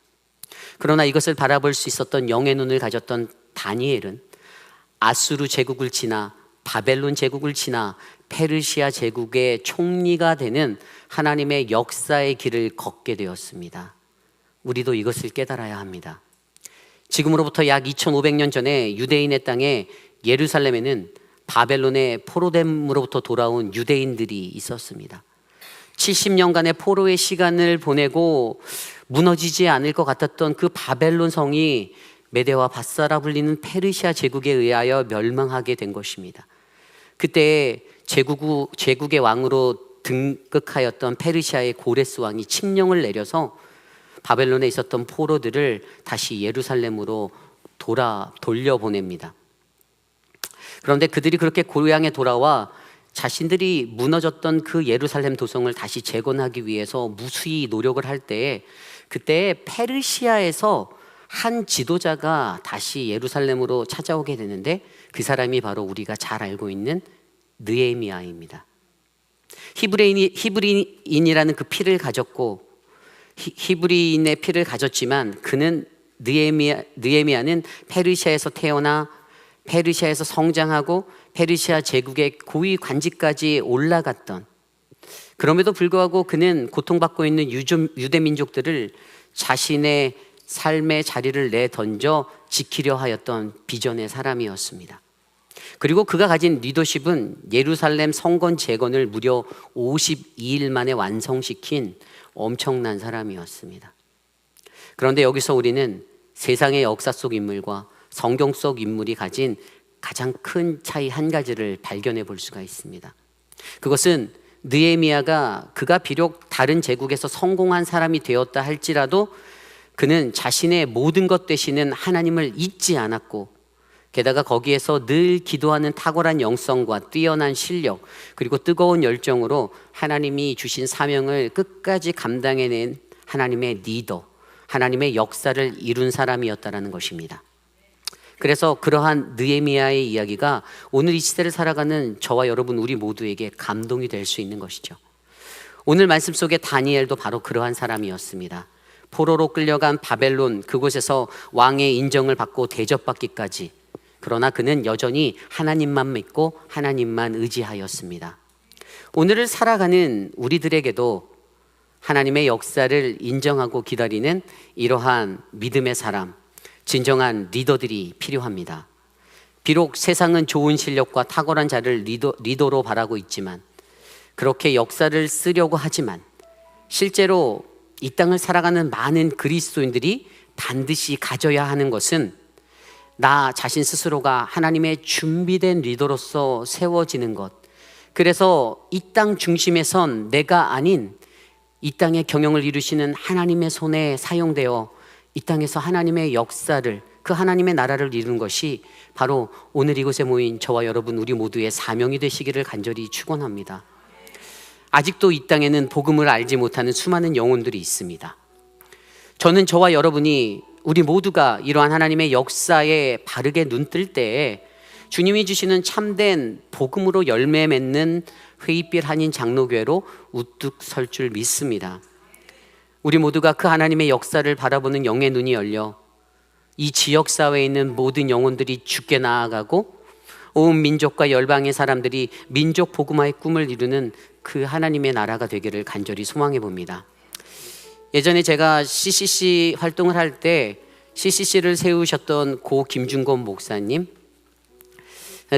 그러나 이것을 바라볼 수 있었던 영의 눈을 가졌던 다니엘은 아수르 제국을 지나 바벨론 제국을 지나 페르시아 제국의 총리가 되는 하나님의 역사의 길을 걷게 되었습니다. 우리도 이것을 깨달아야 합니다. 지금으로부터 약 2500년 전에 유대인의 땅에 예루살렘에는 바벨론의 포로됨으로부터 돌아온 유대인들이 있었습니다. 70년간의 포로의 시간을 보내고 무너지지 않을 것 같았던 그 바벨론 성이 메대와 바사라 불리는 페르시아 제국에 의하여 멸망하게 된 것입니다. 그때 제국의 왕으로 등극하였던 페르시아의 고레스 왕이 칙령을 내려서 바벨론에 있었던 포로들을 다시 예루살렘으로 돌려보냅니다. 그런데 그들이 그렇게 고향에 돌아와 자신들이 무너졌던 그 예루살렘 도성을 다시 재건하기 위해서 무수히 노력을 할 때에, 그때 페르시아에서 한 지도자가 다시 예루살렘으로 찾아오게 되는데, 그 사람이 바로 우리가 잘 알고 있는 느헤미야입니다. 히브리인이라는 그 피를 가졌고 히브리인의 피를 가졌지만 그는 느헤미야는 페르시아에서 태어나 페르시아에서 성장하고 페르시아 제국의 고위 관직까지 올라갔던, 그럼에도 불구하고 그는 고통받고 있는 유대 민족들을 자신의 삶의 자리를 내던져 지키려 하였던 비전의 사람이었습니다. 그리고 그가 가진 리더십은 예루살렘 성건 재건을 무려 52일 만에 완성시킨 엄청난 사람이었습니다. 그런데 여기서 우리는 세상의 역사 속 인물과 성경 속 인물이 가진 가장 큰 차이 한 가지를 발견해 볼 수가 있습니다. 그것은 느헤미야가 그가 비록 다른 제국에서 성공한 사람이 되었다 할지라도 그는 자신의 모든 것 되시는 하나님을 잊지 않았고, 게다가 거기에서 늘 기도하는 탁월한 영성과 뛰어난 실력, 그리고 뜨거운 열정으로 하나님이 주신 사명을 끝까지 감당해낸 하나님의 리더, 하나님의 역사를 이룬 사람이었다는 것입니다. 그래서 그러한 느헤미야의 이야기가 오늘 이 시대를 살아가는 저와 여러분 우리 모두에게 감동이 될 수 있는 것이죠. 오늘 말씀 속에 다니엘도 바로 그러한 사람이었습니다. 포로로 끌려간 바벨론, 그곳에서 왕의 인정을 받고 대접받기까지. 그러나 그는 여전히 하나님만 믿고 하나님만 의지하였습니다. 오늘을 살아가는 우리들에게도 하나님의 역사를 인정하고 기다리는 이러한 믿음의 사람, 진정한 리더들이 필요합니다. 비록 세상은 좋은 실력과 탁월한 자를 리더로 바라고 있지만, 그렇게 역사를 쓰려고 하지만 실제로 이 땅을 살아가는 많은 그리스도인들이 반드시 가져야 하는 것은 나 자신 스스로가 하나님의 준비된 리더로서 세워지는 것. 그래서 이 땅 중심에 선 내가 아닌 이 땅의 경영을 이루시는 하나님의 손에 사용되어 이 땅에서 하나님의 역사를, 그 하나님의 나라를 이루는 것이 바로 오늘 이곳에 모인 저와 여러분 우리 모두의 사명이 되시기를 간절히 축원합니다. 아직도 이 땅에는 복음을 알지 못하는 수많은 영혼들이 있습니다. 저는 저와 여러분이 우리 모두가 이러한 하나님의 역사에 바르게 눈뜰 때에 주님이 주시는 참된 복음으로 열매 맺는 회의빛 한인 장로교회로 우뚝 설 줄 믿습니다. 우리 모두가 그 하나님의 역사를 바라보는 영의 눈이 열려 이 지역사회에 있는 모든 영혼들이 주께 나아가고 온 민족과 열방의 사람들이 민족 복음화의 꿈을 이루는 그 하나님의 나라가 되기를 간절히 소망해 봅니다. 예전에 제가 CCC 활동을 할 때 CCC를 세우셨던 고 김준건 목사님,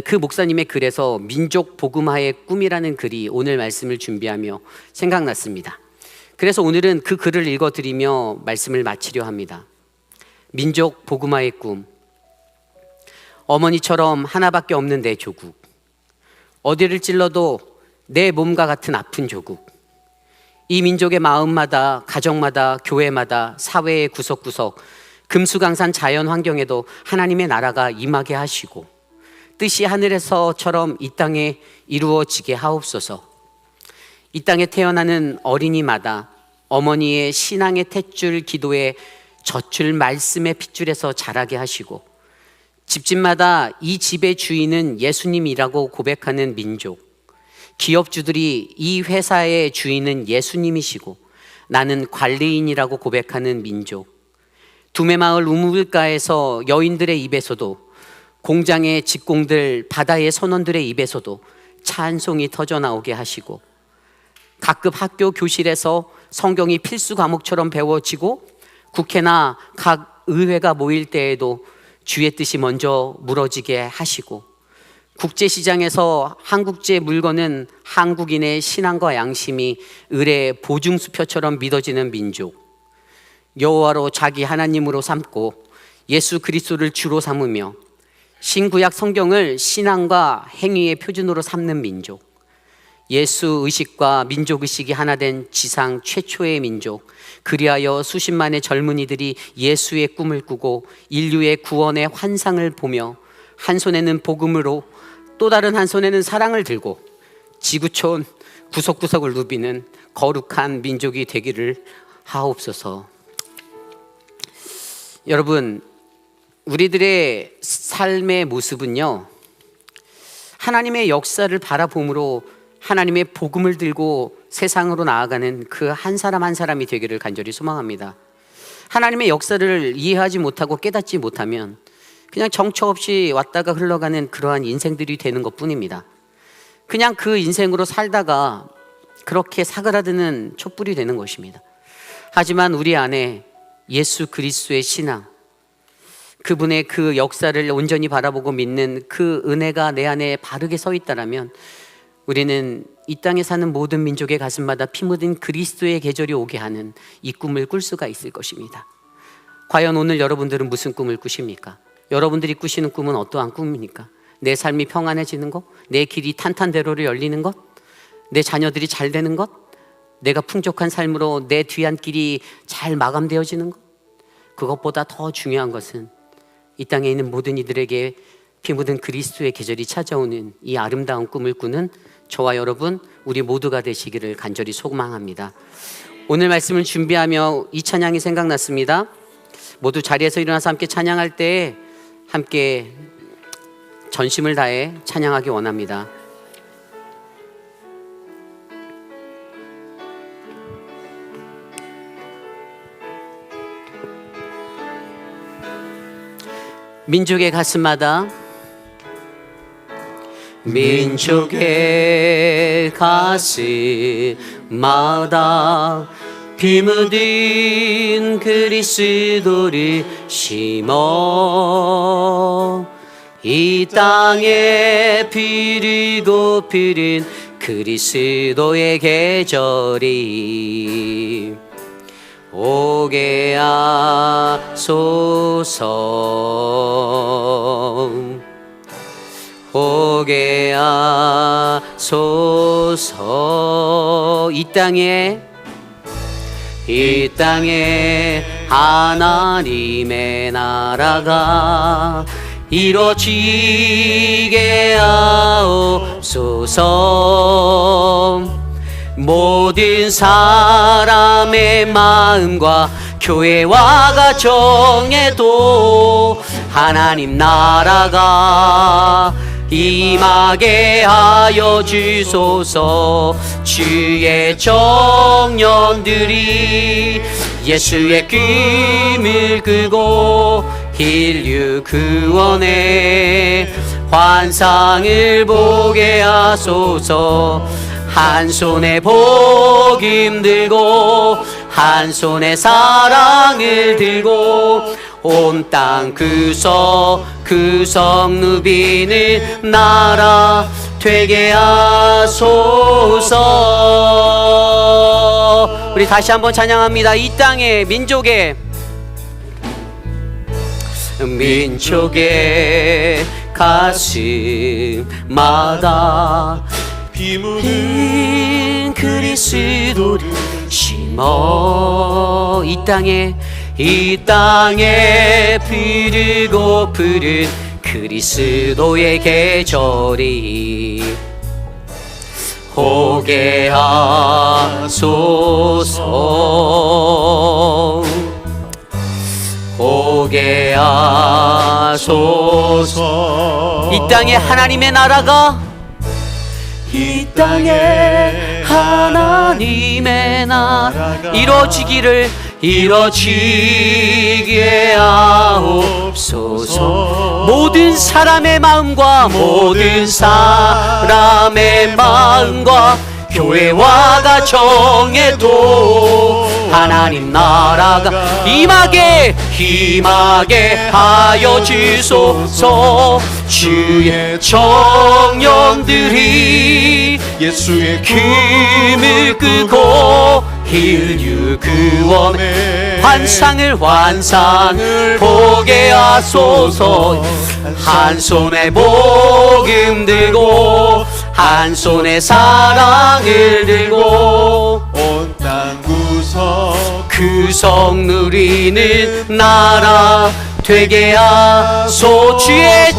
그 목사님의 글에서 민족 복음화의 꿈이라는 글이 오늘 말씀을 준비하며 생각났습니다. 그래서 오늘은 그 글을 읽어드리며 말씀을 마치려 합니다. 민족 복음화의 꿈. 어머니처럼 하나밖에 없는 내 조국, 어디를 찔러도 내 몸과 같은 아픈 조국. 이 민족의 마음마다, 가정마다, 교회마다, 사회의 구석구석, 금수강산 자연 환경에도 하나님의 나라가 임하게 하시고 뜻이 하늘에서처럼 이 땅에 이루어지게 하옵소서. 이 땅에 태어나는 어린이마다 어머니의 신앙의 탯줄 기도에 젖줄 말씀의 핏줄에서 자라게 하시고, 집집마다 이 집의 주인은 예수님이라고 고백하는 민족, 기업주들이 이 회사의 주인은 예수님이시고 나는 관리인이라고 고백하는 민족, 두메마을 우물가에서 여인들의 입에서도, 공장의 직공들, 바다의 선원들의 입에서도 찬송이 터져나오게 하시고, 각급 학교 교실에서 성경이 필수 과목처럼 배워지고 국회나 각 의회가 모일 때에도 주의 뜻이 먼저 물어지게 하시고, 국제시장에서 한국제 물건은 한국인의 신앙과 양심이 을의 보증수표처럼 믿어지는 민족, 여호와로 자기 하나님으로 삼고 예수 그리스도를 주로 삼으며 신구약 성경을 신앙과 행위의 표준으로 삼는 민족, 예수 의식과 민족 의식이 하나 된 지상 최초의 민족, 그리하여 수십만의 젊은이들이 예수의 꿈을 꾸고 인류의 구원의 환상을 보며 한 손에는 복음으로 또 다른 한 손에는 사랑을 들고 지구촌 구석구석을 누비는 거룩한 민족이 되기를 하옵소서. 여러분, 우리들의 삶의 모습은요, 하나님의 역사를 바라봄으로 하나님의 복음을 들고 세상으로 나아가는 그 한 사람 한 사람이 되기를 간절히 소망합니다. 하나님의 역사를 이해하지 못하고 깨닫지 못하면 그냥 정처 없이 왔다가 흘러가는 그러한 인생들이 되는 것뿐입니다. 그냥 그 인생으로 살다가 그렇게 사그라드는 촛불이 되는 것입니다. 하지만 우리 안에 예수 그리스도의 신앙, 그분의 그 역사를 온전히 바라보고 믿는 그 은혜가 내 안에 바르게 서 있다라면 우리는 이 땅에 사는 모든 민족의 가슴마다 피 묻은 그리스도의 계절이 오게 하는 이 꿈을 꿀 수가 있을 것입니다. 과연 오늘 여러분들은 무슨 꿈을 꾸십니까? 여러분들이 꾸시는 꿈은 어떠한 꿈입니까? 내 삶이 평안해지는 것? 내 길이 탄탄대로로 열리는 것? 내 자녀들이 잘 되는 것? 내가 풍족한 삶으로 내 뒤안길이 잘 마감되어지는 것? 그것보다 더 중요한 것은 이 땅에 있는 모든 이들에게 피 묻은 그리스도의 계절이 찾아오는 이 아름다운 꿈을 꾸는 저와 여러분, 우리 모두가 되시기를 간절히 소망합니다. 오늘 말씀을 준비하며 이 찬양이 생각났습니다. 모두 자리에서 일어나서 함께 찬양할 때 함께 전심을 다해 찬양하기 원합니다. 민족의 가슴마다, 민족의 가슴마다 피 묻은 그리스도를 심어 이 땅에 피르고 푸른 그리스도의 계절이 오게 하소서, 오게 하소서. 이 땅에 하나님의 나라가 이루어지게 하옵소서. 모든 사람의 마음과 교회와 가정에도 하나님 나라가 임하게 하여 주소서. 주의 청년들이 예수의 꿈을 꾸고 인류 구원의 환상을 보게 하소서. 한 손에 복음 들고 한 손에 사랑을 들고 온 땅 구석 누비는 나라 되게 하소서. 우리 다시 한번 찬양합니다. 이 땅의 민족의 가슴마다 피 묻은 그리스도를 심어 이 땅에 피르고 푸른 그리스도의 계절이 오게 하소서, 오게 하소서. 이 땅에 하나님의 나라가, 이 땅에 하나님의 나라가 이루어지게 하옵소서. 모든 사람의 마음과 교회와 가정에도 하나님 나라가 임하게 하여 주소서. 주의 청년들이 예수의 꿈을 꾸고 인류 구원의 환상을 보게 하소서. 한 손에 복음 들고 한 손에 사랑을 들고 온 땅 구석 누리는 나라 되게 하소. 주의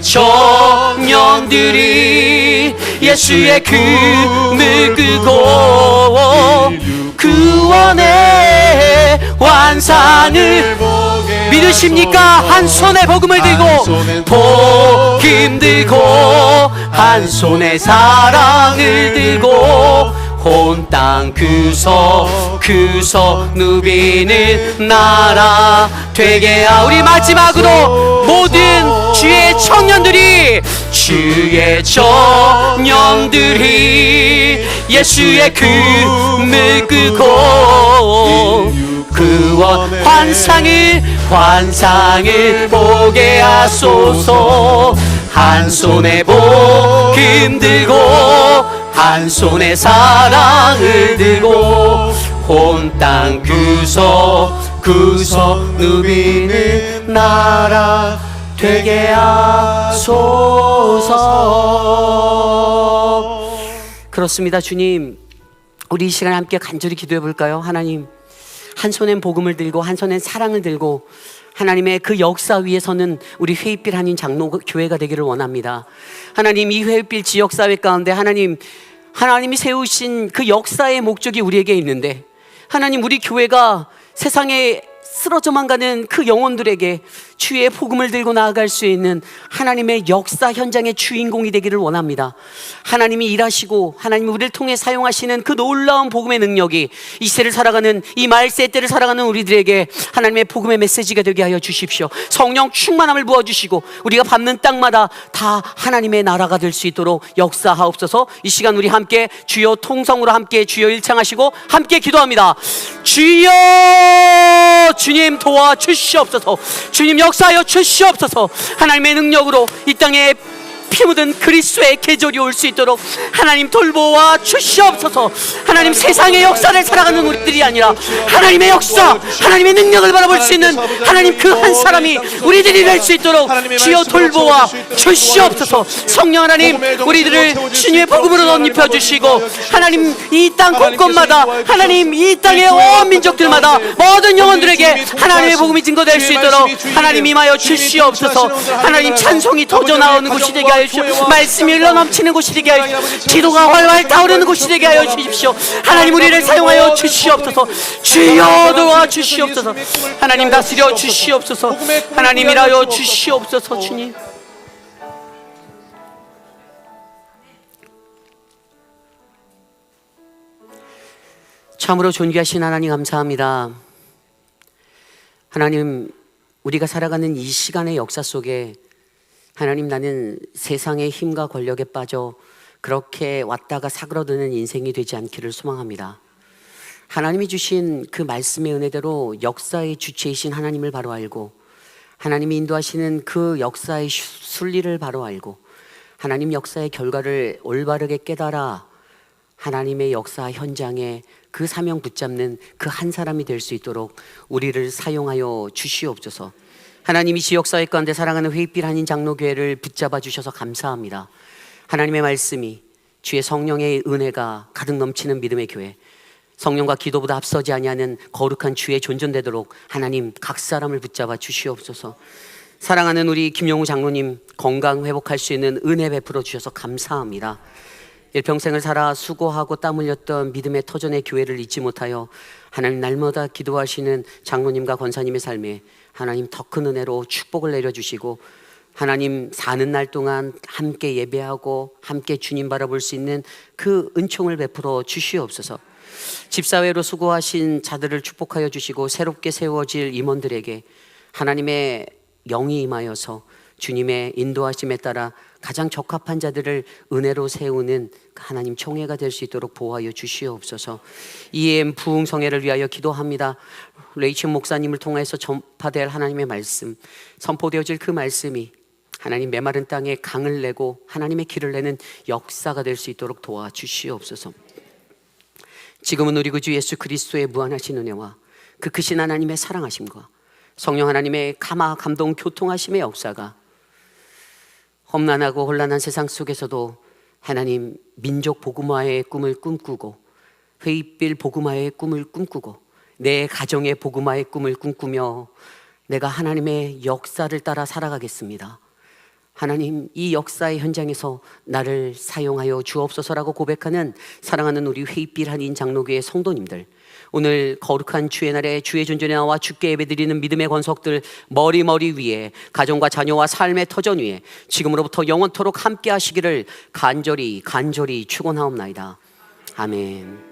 청년들이 예수의 꿈을 꾸고 구원의 환상을 믿으십니까? 한 손에 복음을 들고 한 손에 사랑을 들고 온 땅 구석 누비는 나라 되게 하옵소서. 우리 마지막으로 모든 주의 청년들이 예수의 꿈을 꾸고 구원 환상을 보게 하소서. 한 손에 복음 들고 한 손에 사랑을 들고 온 땅 구석 누비는 나라 되게 하소서. 그렇습니다. 주님, 우리 이 시간에 함께 간절히 기도해 볼까요? 하나님, 한 손엔 복음을 들고 한 손엔 사랑을 들고 하나님의 그 역사 위에서는 우리 회의빌 한인 장로교회가 되기를 원합니다. 하나님, 이 회의빌 지역사회 가운데 하나님이 세우신 그 역사의 목적이 우리에게 있는데, 하나님, 우리 교회가 세상에 쓰러져만 가는 그 영혼들에게 주의 복음을 들고 나아갈 수 있는 하나님의 역사 현장의 주인공이 되기를 원합니다. 하나님이 일하시고 하나님이 우리를 통해 사용하시는 그 놀라운 복음의 능력이 이 세를 살아가는, 이 말세 때를 살아가는 우리들에게 하나님의 복음의 메시지가 되게 하여 주십시오. 성령 충만함을 부어주시고 우리가 밟는 땅마다 다 하나님의 나라가 될 수 있도록 역사하옵소서. 이 시간 우리 함께 주여 통성으로 함께 주여 일창하시고 함께 기도합니다. 주여, 주님 도와주시옵소서. 주님 역사하여 주시옵소서. 하나님의 능력으로 이 땅에 피 묻은 그리스도의 계절이 올 수 있도록 하나님 돌보아 주시옵소서. 하나님, 세상의 역사를 살아가는 우리들이 아니라 하나님의 역사, 하나님의 능력을 바라볼 수 있는 하나님 그 한 사람이 우리들이 될 수 있도록 주여 돌보아 주시옵소서. 성령 하나님, 우리들을 주님의 복음으로 덧입혀 주시고 하나님, 이 땅 곳곳마다 하나님, 이 땅의 온 민족들마다 모든 영혼들에게 하나님의 복음이 증거될 수 있도록 하나님 임하여 주시옵소서. 하나님, 찬송이 터져나오는 곳이 되게 하여 주시옵소서. 말씀이 흘러넘치는 곳이 되게 하여 주시옵소서. 기도가 활활 타오르는 곳이 되게 하여 주십시오. 하나님, 우리를 사용하여 주시옵소서. 주여 도와주시옵소서. 하나님, 다스려 주시옵소서. 하나님, 일하여 주시옵소서. 주님, 참으로 존귀하신 하나님 감사합니다. 하나님, 우리가 살아가는 이 시간의 역사 속에 하나님, 나는 세상의 힘과 권력에 빠져 그렇게 왔다가 사그러드는 인생이 되지 않기를 소망합니다. 하나님이 주신 그 말씀의 은혜대로 역사의 주체이신 하나님을 바로 알고 하나님이 인도하시는 그 역사의 순리를 바로 알고 하나님 역사의 결과를 올바르게 깨달아 하나님의 역사 현장에 그 사명 붙잡는 그 한 사람이 될 수 있도록 우리를 사용하여 주시옵소서. 하나님이 지역사회 가운데 사랑하는 회의빌 한인 장로교회를 붙잡아 주셔서 감사합니다. 하나님의 말씀이, 주의 성령의 은혜가 가득 넘치는 믿음의 교회, 성령과 기도보다 앞서지 아니하는 거룩한 주의 존전되도록 하나님 각 사람을 붙잡아 주시옵소서. 사랑하는 우리 김용우 장로님 건강 회복할 수 있는 은혜 베풀어 주셔서 감사합니다. 일평생을 살아 수고하고 땀 흘렸던 믿음의 터전의 교회를 잊지 못하여 하나님 날마다 기도하시는 장로님과 권사님의 삶에 하나님 더 큰 은혜로 축복을 내려주시고 하나님 사는 날 동안 함께 예배하고 함께 주님 바라볼 수 있는 그 은총을 베풀어 주시옵소서. 집사회로 수고하신 자들을 축복하여 주시고 새롭게 세워질 임원들에게 하나님의 영이 임하여서 주님의 인도하심에 따라 가장 적합한 자들을 은혜로 세우는 하나님 총회가 될 수 있도록 보호하여 주시옵소서. EM 부흥성회를 위하여 기도합니다. 레이첼 목사님을 통해서 전파될 하나님의 말씀, 선포되어질 그 말씀이 하나님 메마른 땅에 강을 내고 하나님의 길을 내는 역사가 될 수 있도록 도와주시옵소서. 지금은 우리 구주 예수 그리스도의 무한하신 은혜와 그 크신 하나님의 사랑하심과 성령 하나님의 감동 교통하심의 역사가 험난하고 혼란한 세상 속에서도 하나님 민족 복음화의 꿈을 꿈꾸고 회의빌 복음화의 꿈을 꿈꾸고 내 가정의 복음화의 꿈을 꿈꾸며 내가 하나님의 역사를 따라 살아가겠습니다. 하나님, 이 역사의 현장에서 나를 사용하여 주옵소서라고 고백하는 사랑하는 우리 회의빌 한인 장로교회 성도님들, 오늘 거룩한 주의 날에 주의 존전에 나와 주께 예배드리는 믿음의 권속들 머리 위에 가정과 자녀와 삶의 터전 위에 지금으로부터 영원토록 함께 하시기를 간절히 축원하옵나이다. 아멘.